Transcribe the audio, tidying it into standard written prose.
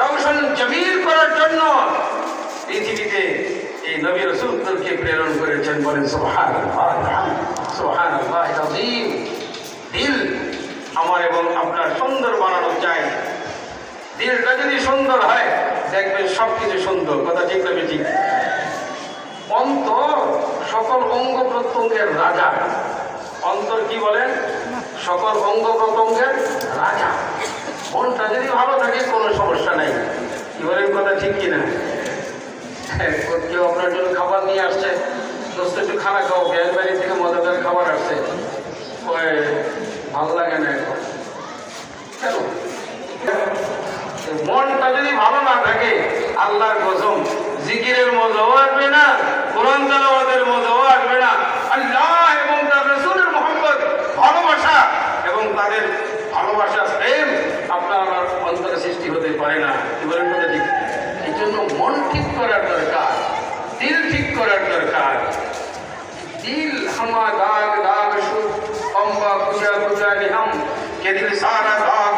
রওশন জমিল করার জন্য পৃথিবীতে এই নবী রাসূলকে প্রেরণ করেছেন। বলেন সুবহানাল্লাহ, সুবহানাল্লাহ আযীম। দিল আমার এবং আপনার সুন্দর বানানো চাই। দিলটা যদি সুন্দর হয় দেখবেন সবকিছু সুন্দর। কথা ঠিক না ঠিক? অন্তর সকল অঙ্গ প্রত্যঙ্গের রাজা। অন্তর কি বলেন? সকল অঙ্গ প্রত্যঙ্গের রাজা। মনটা যদি ভালো থাকে কোনো সমস্যা নাই। কি বলেন? কথা ঠিক কিনা? কেউ আপনার জন্য খাবার নিয়ে আসছে, দোস্ত একটু খানা খাও, গ্যাস বাড়ি থেকে মজাদার খাবার আসছে, ভালো লাগে না এখন। কেন? মনটা যদি ভালো না থাকে আল্লাহর কসম জিকিরের মজাও আসবে না, কোরআন তেলাওয়াতের মজাও আসবে না। আল্লাহ এবং তার রাসূলের মুহাব্বত, ভালোবাসা এবং তাদের ভালোবাসা প্রেম আপনার অন্তরে সৃষ্টি হতে পারে না। কি বলেন? কথা ঠিক। এই জন্য মন ঠিক করার দরকার, দিল ঠিক করার দরকার। दिल हमा दाग दाग शुभ अम्बा कुजा कुजा निहम के दिल सारा दाग